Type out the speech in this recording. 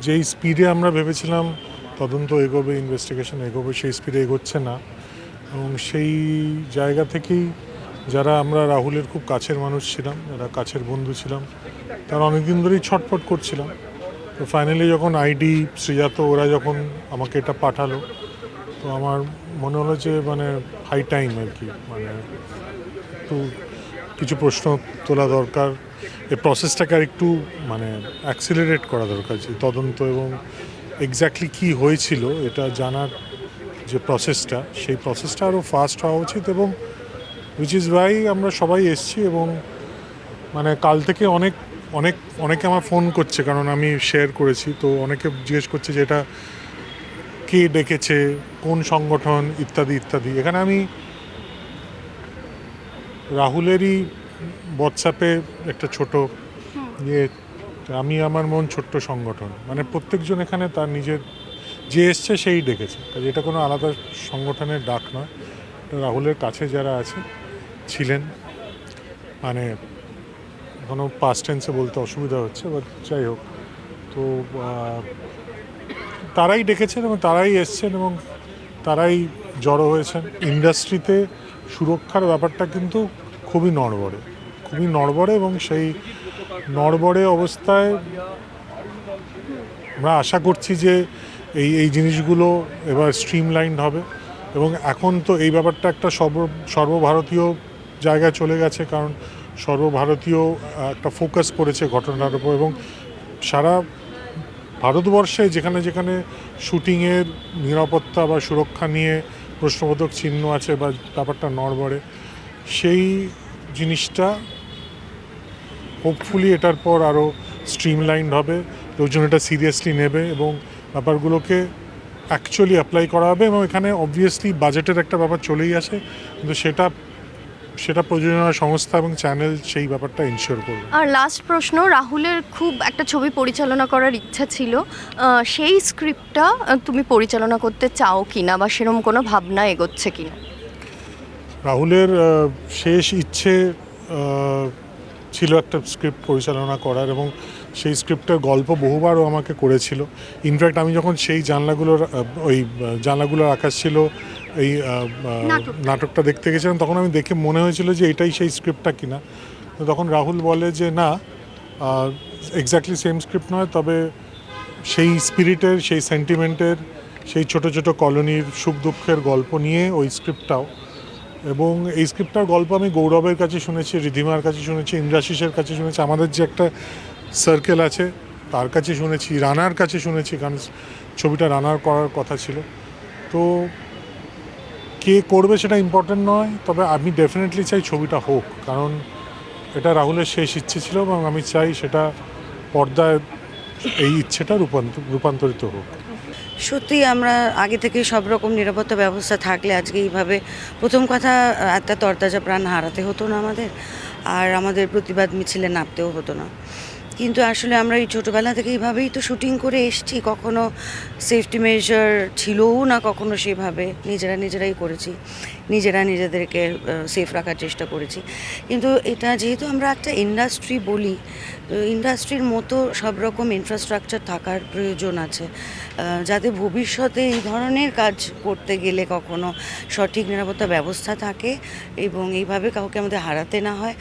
যেই স্পিডে আমরা ভেবেছিলাম তদন্ত এগোবে, ইনভেস্টিগেশন এগোবে, সেই স্পিডে এগোচ্ছে না। এবং সেই জায়গা থেকেই যারা আমরা রাহুলের খুব কাছের মানুষ ছিলাম, যারা কাছের বন্ধু ছিলাম, তারা অনেকদিন ধরেই ছটফট করছিলাম। তো ফাইনালি যখন আইডি, শ্রীজাত ওরা যখন আমাকে এটা পাঠালো, তো আমার মনে হলো যে মানে হাই টাইম আর কি, মানে একটু কিছু প্রশ্ন তোলা দরকার, এই প্রসেসটাকে আর একটু মানে অ্যাক্সিলারেট করা দরকার, যে তদন্ত এবং এক্স্যাক্টলি কী হয়েছিল এটা জানার যে প্রসেসটা, সেই প্রসেসটা আরও ফাস্ট হওয়া উচিত। এবং উইচ ইজ ওয়াই আমরা সবাই এসছি। এবং মানে কাল থেকে অনেক অনেক অনেকে আমার ফোন করছে, কারণ আমি শেয়ার করেছি, তো অনেকে জিজ্ঞেস করছে যে এটা কে ডেকেছে, কোন সংগঠন, ইত্যাদি ইত্যাদি। এখানে আমি রাহুলেরই হোয়াটসঅ্যাপে একটা ছোট ইয়ে, আমি আমার মন ছোট্ট সংগঠন, মানে প্রত্যেকজন এখানে তার নিজের যে এসছে সেই ডেকেছে, কাজে এটা কোনো আলাদা সংগঠনের ডাক নয়। রাহুলের কাছে যারা আছে ছিলেন, মানে এখনও পাস্ট টেন্সে বলতে অসুবিধা হচ্ছে, বাট যাই হোক, তো তারাই ডেকেছেন এবং তারাই এসছেন এবং তারাই জড়ো হয়েছেন। ইন্ডাস্ট্রিতে সুরক্ষার ব্যাপারটা কিন্তু খুবই নড়বড়ে, খুবই নড়বড়ে। এবং সেই নড়বড়ে অবস্থায় আমরা আশা করছি যে এই জিনিসগুলো এবার স্ট্রিমলাইনড হবে। এবং এখন তো এই ব্যাপারটা একটা সর্বভারতীয় জায়গায় চলে গেছে, কারণ সর্বভারতীয় একটা ফোকাস পড়েছে ঘটনার উপর। এবং সারা ভারতবর্ষে যেখানে যেখানে শুটিংয়ের নিরাপত্তা বা সুরক্ষা নিয়ে প্রশ্নবোধক চিহ্ন আছে বা ব্যাপারটা নড়বড়ে, সেই জিনিসটা হোপফুলি এটার পর আরও স্ট্রিমলাইনড হবে, লোকজন এটা সিরিয়াসলি নেবে এবং ব্যাপারগুলোকে অ্যাকচুয়ালি অ্যাপ্লাই করা হবে। এবং এখানে অবভিয়াসলি বাজেটের একটা ব্যাপার চলেই আসে, কিন্তু সেটা প্রযোজনা সংস্থা এবং চ্যানেল সেই ব্যাপারটা ইনশিওর করবে। আর লাস্ট প্রশ্ন, রাহুলের খুব একটা ছবি পরিচালনা করার ইচ্ছা ছিল, সেই স্ক্রিপ্টটা তুমি পরিচালনা করতে চাও কিনা বা সেরকম কোনো ভাবনা এগোচ্ছে কিনা? রাহুলের শেষ ইচ্ছে ছিল একটা স্ক্রিপ্ট পরিচালনা করার, এবং সেই স্ক্রিপ্টের গল্প বহুবারও আমাকে করেছিল। ইনফ্যাক্ট আমি যখন সেই জানলাগুলোর আকাশ ছিল এই নাটকটা দেখতে গেছিলাম, তখন আমি দেখে মনে হয়েছিল যে এটাই সেই স্ক্রিপ্টটা কিনা। তো তখন রাহুল বলে যে না, এক্স্যাক্টলি সেম স্ক্রিপ্ট নয়, তবে সেই স্পিরিটের, সেই সেন্টিমেন্টের, সেই ছোট ছোট কলোনির সুখ দুঃখের গল্প নিয়ে ওই স্ক্রিপ্টটাও। এবং এই স্ক্রিপ্টটার গল্প আমি গৌরবের কাছে শুনেছি, রিধিমার কাছে শুনেছি, ইন্দ্রাশিসের কাছে শুনেছি, আমাদের যে একটা সার্কেল আছে তার কাছে শুনেছি, রানার কাছে শুনেছি, কারণ ছবিটা রানার করার কথা ছিল। তো কে করবে সেটা ইম্পর্টেন্ট নয়, তবে আমি ডেফিনেটলি চাই ছবিটা হোক, কারণ এটা রাহুলের শেষ ইচ্ছে ছিল এবং আমি চাই সেটা পর্দায় এই ইচ্ছেটা রূপান্তরিত হোক। সত্যি আমরা আগে থেকে সব রকম নিরাপত্তা ব্যবস্থা থাকলে আজকে এইভাবে, প্রথম কথা, একটা তরতাজা প্রাণ হারাতে হতো না আমাদের, আর আমাদের প্রতিবাদ মিছিলে নামতেও হতো না। কিন্তু আসলে আমরা এই ছোটোবেলা থেকে এইভাবেই তো শুটিং করে এসেছি, কখনো সেফটি মেজার ছিলও না, কখনো সেভাবে নিজেরাই করেছি, নিজেদেরকে সেফ রাখার চেষ্টা করেছি। কিন্তু এটা যেহেতু আমরা একটা ইন্ডাস্ট্রি বলি, ইন্ডাস্ট্রির মতো সব রকম ইনফ্রাস্ট্রাকচার থাকার প্রয়োজন আছে, যাতে ভবিষ্যতে এই ধরনের কাজ করতে গেলে কখনো সঠিক নিরাপত্তা ব্যবস্থা থাকে এবং এইভাবে কাউকে আমাদের হারাতে না হয়।